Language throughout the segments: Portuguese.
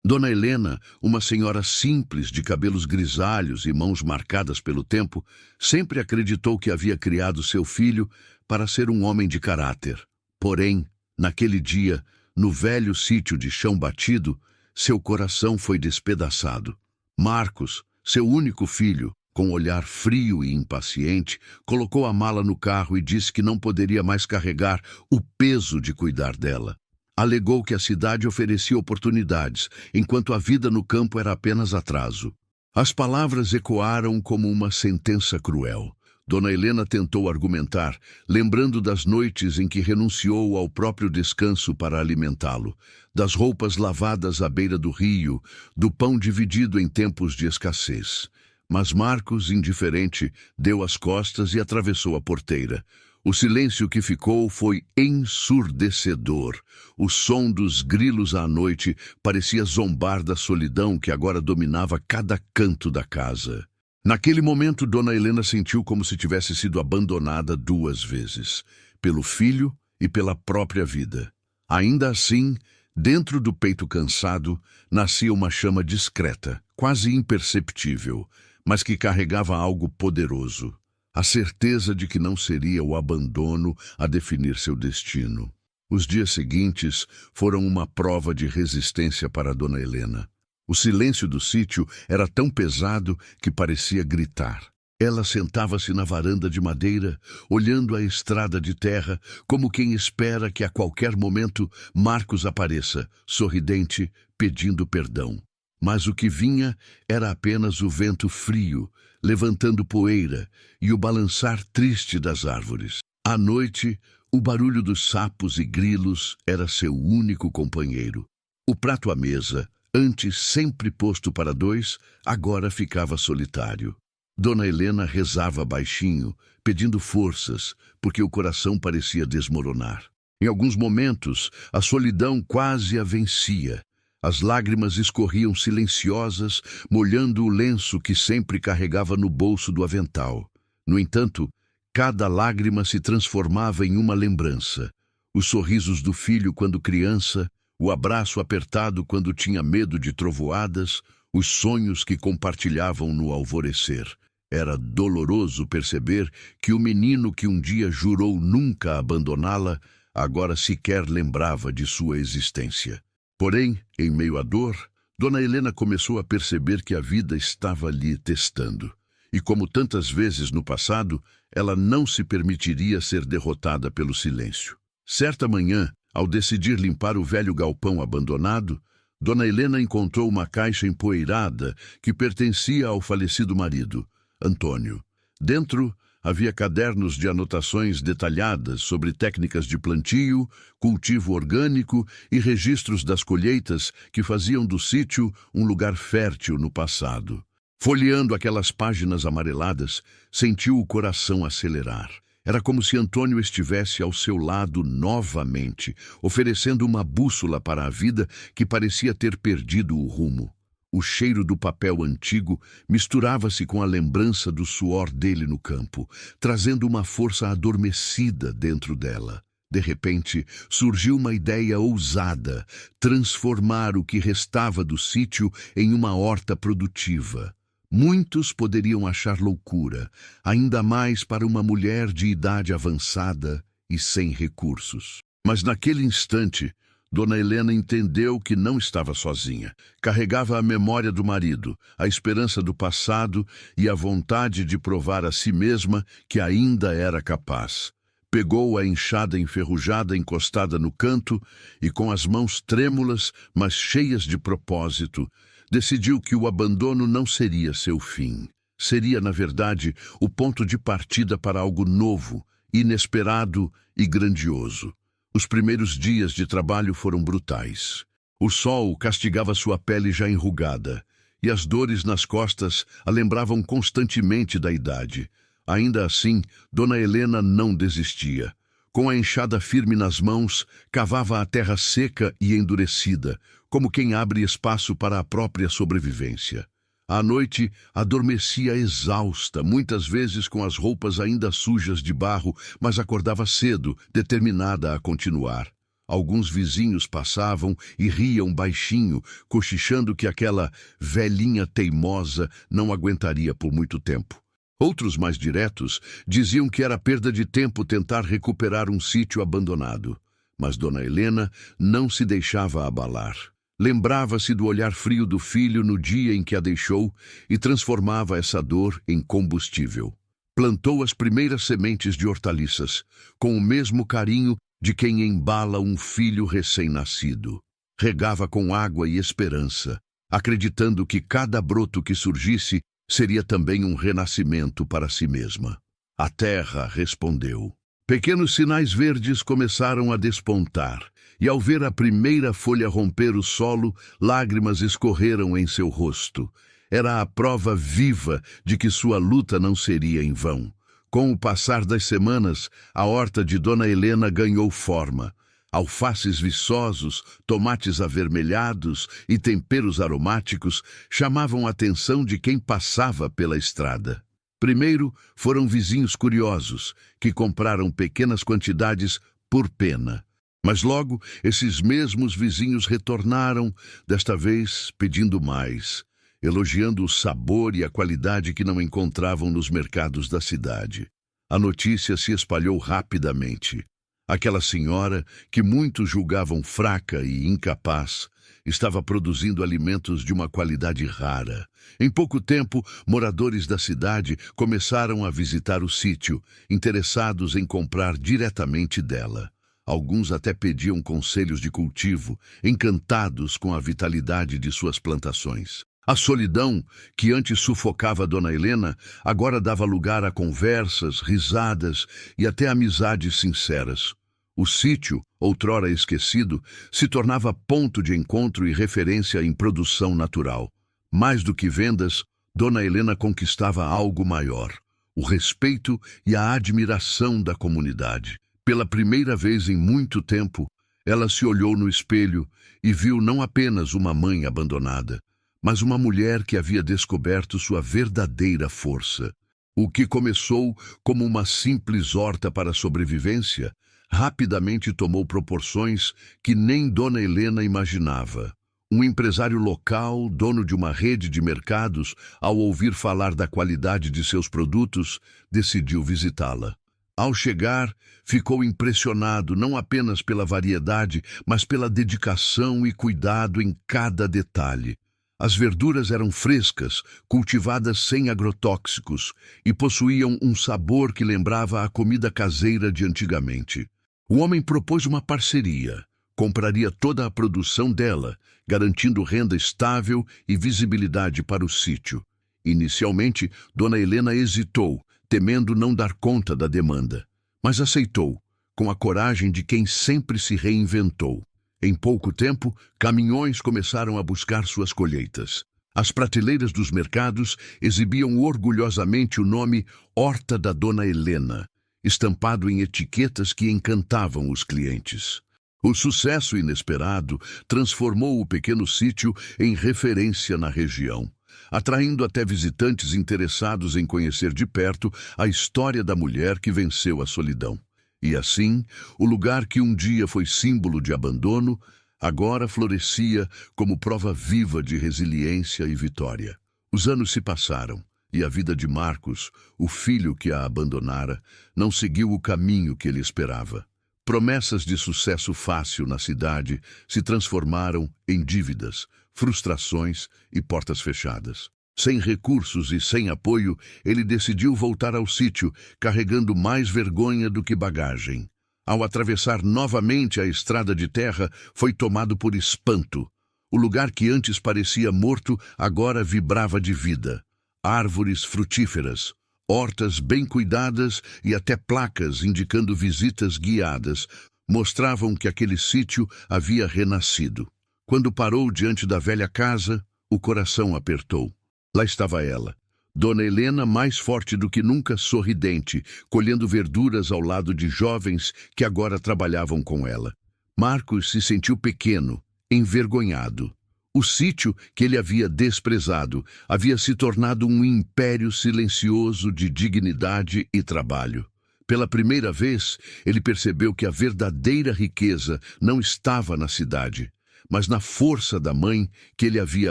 Dona Helena, uma senhora simples, de cabelos grisalhos e mãos marcadas pelo tempo, sempre acreditou que havia criado seu filho para ser um homem de caráter. Porém, naquele dia, no velho sítio de chão batido, seu coração foi despedaçado. Marcos, seu único filho, com um olhar frio e impaciente, colocou a mala no carro e disse que não poderia mais carregar o peso de cuidar dela. Alegou que a cidade oferecia oportunidades, enquanto a vida no campo era apenas atraso. As palavras ecoaram como uma sentença cruel. Dona Helena tentou argumentar, lembrando das noites em que renunciou ao próprio descanso para alimentá-lo, das roupas lavadas à beira do rio, do pão dividido em tempos de escassez. Mas Marcos, indiferente, deu as costas e atravessou a porteira. O silêncio que ficou foi ensurdecedor. O som dos grilos à noite parecia zombar da solidão que agora dominava cada canto da casa. Naquele momento, Dona Helena sentiu como se tivesse sido abandonada 2 vezes, pelo filho e pela própria vida. Ainda assim, dentro do peito cansado, nascia uma chama discreta, quase imperceptível, mas que carregava algo poderoso. A certeza de que não seria o abandono a definir seu destino. Os dias seguintes foram uma prova de resistência para Dona Helena. O silêncio do sítio era tão pesado que parecia gritar. Ela sentava-se na varanda de madeira, olhando a estrada de terra, como quem espera que a qualquer momento Marcos apareça, sorridente, pedindo perdão. Mas o que vinha era apenas o vento frio, levantando poeira e o balançar triste das árvores. À noite, o barulho dos sapos e grilos era seu único companheiro. O prato à mesa, antes sempre posto para 2, agora ficava solitário. Dona Helena rezava baixinho, pedindo forças, porque o coração parecia desmoronar. Em alguns momentos, a solidão quase a vencia. As lágrimas escorriam silenciosas, molhando o lenço que sempre carregava no bolso do avental. No entanto, cada lágrima se transformava em uma lembrança. Os sorrisos do filho quando criança, o abraço apertado quando tinha medo de trovoadas, os sonhos que compartilhavam no alvorecer. Era doloroso perceber que o menino que um dia jurou nunca abandoná-la, agora sequer lembrava de sua existência. Porém, em meio à dor, Dona Helena começou a perceber que a vida estava lhe testando. E como tantas vezes no passado, ela não se permitiria ser derrotada pelo silêncio. Certa manhã, ao decidir limpar o velho galpão abandonado, Dona Helena encontrou uma caixa empoeirada que pertencia ao falecido marido, Antônio. Dentro, havia cadernos de anotações detalhadas sobre técnicas de plantio, cultivo orgânico e registros das colheitas que faziam do sítio um lugar fértil no passado. Folheando aquelas páginas amareladas, sentiu o coração acelerar. Era como se Antônio estivesse ao seu lado novamente, oferecendo uma bússola para a vida que parecia ter perdido o rumo. O cheiro do papel antigo misturava-se com a lembrança do suor dele no campo, trazendo uma força adormecida dentro dela. De repente, surgiu uma ideia ousada: transformar o que restava do sítio em uma horta produtiva. Muitos poderiam achar loucura, ainda mais para uma mulher de idade avançada e sem recursos. Mas naquele instante, Dona Helena entendeu que não estava sozinha. Carregava a memória do marido, a esperança do passado e a vontade de provar a si mesma que ainda era capaz. Pegou a enxada enferrujada encostada no canto e, com as mãos trêmulas, mas cheias de propósito, decidiu que o abandono não seria seu fim. Seria, na verdade, o ponto de partida para algo novo, inesperado e grandioso. Os primeiros dias de trabalho foram brutais. O sol castigava sua pele já enrugada, e as dores nas costas a lembravam constantemente da idade. Ainda assim, Dona Helena não desistia. Com a enxada firme nas mãos, cavava a terra seca e endurecida, como quem abre espaço para a própria sobrevivência. À noite, adormecia exausta, muitas vezes com as roupas ainda sujas de barro, mas acordava cedo, determinada a continuar. Alguns vizinhos passavam e riam baixinho, cochichando que aquela velhinha teimosa não aguentaria por muito tempo. Outros, mais diretos, diziam que era perda de tempo tentar recuperar um sítio abandonado. Mas Dona Helena não se deixava abalar. Lembrava-se do olhar frio do filho no dia em que a deixou e transformava essa dor em combustível. Plantou as primeiras sementes de hortaliças, com o mesmo carinho de quem embala um filho recém-nascido. Regava com água e esperança, acreditando que cada broto que surgisse seria também um renascimento para si mesma. A terra respondeu. Pequenos sinais verdes começaram a despontar, e ao ver a primeira folha romper o solo, lágrimas escorreram em seu rosto. Era a prova viva de que sua luta não seria em vão. Com o passar das semanas, a horta de Dona Helena ganhou forma. Alfaces viçosos, tomates avermelhados e temperos aromáticos chamavam a atenção de quem passava pela estrada. Primeiro foram vizinhos curiosos, que compraram pequenas quantidades por pena. Mas logo esses mesmos vizinhos retornaram, desta vez pedindo mais, elogiando o sabor e a qualidade que não encontravam nos mercados da cidade. A notícia se espalhou rapidamente. Aquela senhora, que muitos julgavam fraca e incapaz, estava produzindo alimentos de uma qualidade rara. Em pouco tempo, moradores da cidade começaram a visitar o sítio, interessados em comprar diretamente dela. Alguns até pediam conselhos de cultivo, encantados com a vitalidade de suas plantações. A solidão, que antes sufocava Dona Helena, agora dava lugar a conversas, risadas e até amizades sinceras. O sítio, outrora esquecido, se tornava ponto de encontro e referência em produção natural. Mais do que vendas, Dona Helena conquistava algo maior: o respeito e a admiração da comunidade. Pela primeira vez em muito tempo, ela se olhou no espelho e viu não apenas uma mãe abandonada, mas uma mulher que havia descoberto sua verdadeira força. O que começou como uma simples horta para a sobrevivência, rapidamente tomou proporções que nem Dona Helena imaginava. Um empresário local, dono de uma rede de mercados, ao ouvir falar da qualidade de seus produtos, decidiu visitá-la. Ao chegar, ficou impressionado não apenas pela variedade, mas pela dedicação e cuidado em cada detalhe. As verduras eram frescas, cultivadas sem agrotóxicos, e possuíam um sabor que lembrava a comida caseira de antigamente. O homem propôs uma parceria. Compraria toda a produção dela, garantindo renda estável e visibilidade para o sítio. Inicialmente, Dona Helena hesitou, temendo não dar conta da demanda, mas aceitou, com a coragem de quem sempre se reinventou. Em pouco tempo, caminhões começaram a buscar suas colheitas. As prateleiras dos mercados exibiam orgulhosamente o nome Horta da Dona Helena, estampado em etiquetas que encantavam os clientes. O sucesso inesperado transformou o pequeno sítio em referência na região, atraindo até visitantes interessados em conhecer de perto a história da mulher que venceu a solidão. E assim, o lugar que um dia foi símbolo de abandono, agora florescia como prova viva de resiliência e vitória. Os anos se passaram, e a vida de Marcos, o filho que a abandonara, não seguiu o caminho que ele esperava. Promessas de sucesso fácil na cidade se transformaram em dívidas, frustrações e portas fechadas. Sem recursos e sem apoio, ele decidiu voltar ao sítio, carregando mais vergonha do que bagagem. Ao atravessar novamente a estrada de terra, foi tomado por espanto. O lugar que antes parecia morto agora vibrava de vida. Árvores frutíferas, hortas bem cuidadas e até placas indicando visitas guiadas mostravam que aquele sítio havia renascido. Quando parou diante da velha casa, o coração apertou. Lá estava ela, Dona Helena, mais forte do que nunca, sorridente, colhendo verduras ao lado de jovens que agora trabalhavam com ela. Marcos se sentiu pequeno, envergonhado. O sítio que ele havia desprezado havia se tornado um império silencioso de dignidade e trabalho. Pela primeira vez, ele percebeu que a verdadeira riqueza não estava na cidade, mas na força da mãe que ele havia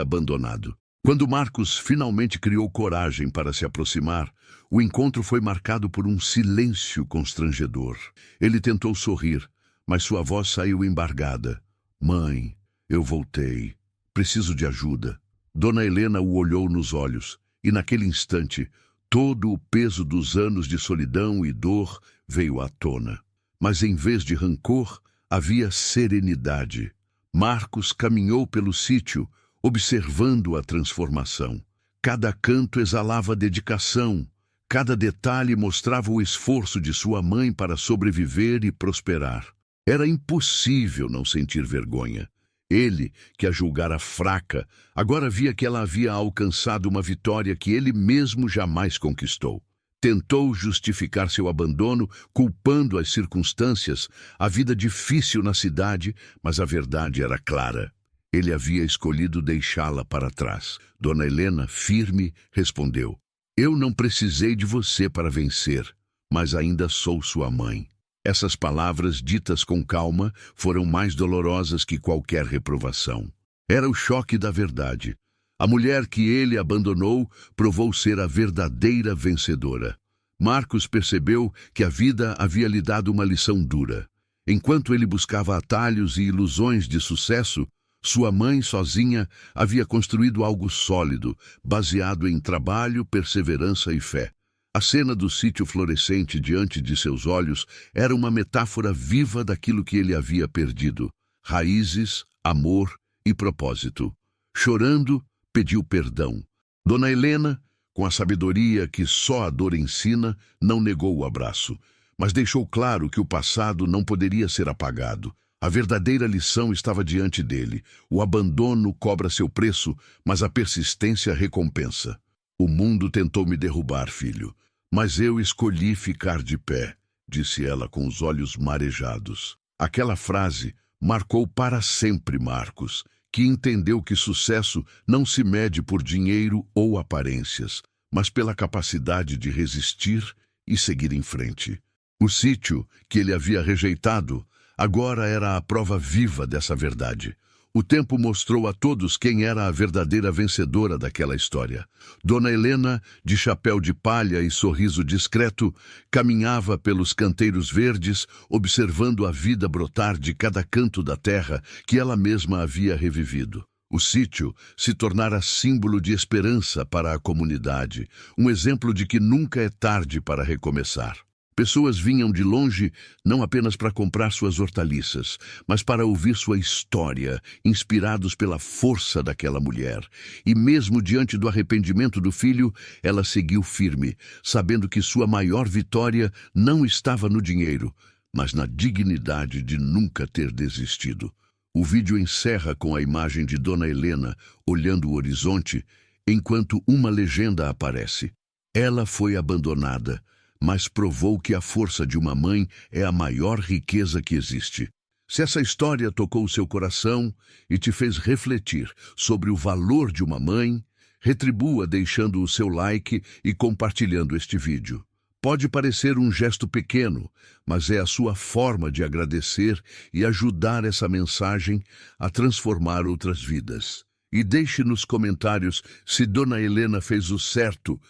abandonado. Quando Marcos finalmente criou coragem para se aproximar, o encontro foi marcado por um silêncio constrangedor. Ele tentou sorrir, mas sua voz saiu embargada. Mãe, eu voltei. Preciso de ajuda. Dona Helena o olhou nos olhos, e naquele instante, todo o peso dos anos de solidão e dor veio à tona. Mas em vez de rancor, havia serenidade. Marcos caminhou pelo sítio, observando a transformação. Cada canto exalava dedicação, cada detalhe mostrava o esforço de sua mãe para sobreviver e prosperar. Era impossível não sentir vergonha. Ele, que a julgara fraca, agora via que ela havia alcançado uma vitória que ele mesmo jamais conquistou. Tentou justificar seu abandono, culpando as circunstâncias, a vida difícil na cidade, mas a verdade era clara. Ele havia escolhido deixá-la para trás. Dona Helena, firme, respondeu: Eu não precisei de você para vencer, mas ainda sou sua mãe. Essas palavras, ditas com calma, foram mais dolorosas que qualquer reprovação. Era o choque da verdade. A mulher que ele abandonou provou ser a verdadeira vencedora. Marcos percebeu que a vida havia lhe dado uma lição dura. Enquanto ele buscava atalhos e ilusões de sucesso, sua mãe, sozinha, havia construído algo sólido, baseado em trabalho, perseverança e fé. A cena do sítio florescente diante de seus olhos era uma metáfora viva daquilo que ele havia perdido: raízes, amor e propósito. Chorando, pediu perdão. Dona Helena, com a sabedoria que só a dor ensina, não negou o abraço, mas deixou claro que o passado não poderia ser apagado. A verdadeira lição estava diante dele. O abandono cobra seu preço, mas a persistência recompensa. O mundo tentou me derrubar, filho, mas eu escolhi ficar de pé, disse ela com os olhos marejados. Aquela frase marcou para sempre Marcos, que entendeu que sucesso não se mede por dinheiro ou aparências, mas pela capacidade de resistir e seguir em frente. O sítio, que ele havia rejeitado, agora era a prova viva dessa verdade. O tempo mostrou a todos quem era a verdadeira vencedora daquela história. Dona Helena, de chapéu de palha e sorriso discreto, caminhava pelos canteiros verdes, observando a vida brotar de cada canto da terra que ela mesma havia revivido. O sítio se tornara símbolo de esperança para a comunidade, um exemplo de que nunca é tarde para recomeçar. Pessoas vinham de longe não apenas para comprar suas hortaliças, mas para ouvir sua história, inspirados pela força daquela mulher. E mesmo diante do arrependimento do filho, ela seguiu firme, sabendo que sua maior vitória não estava no dinheiro, mas na dignidade de nunca ter desistido. O vídeo encerra com a imagem de Dona Helena olhando o horizonte, enquanto uma legenda aparece. Ela foi abandonada, mas provou que a força de uma mãe é a maior riqueza que existe. Se essa história tocou seu coração e te fez refletir sobre o valor de uma mãe, retribua deixando o seu like e compartilhando este vídeo. Pode parecer um gesto pequeno, mas é a sua forma de agradecer e ajudar essa mensagem a transformar outras vidas. E deixe nos comentários se Dona Helena fez o certo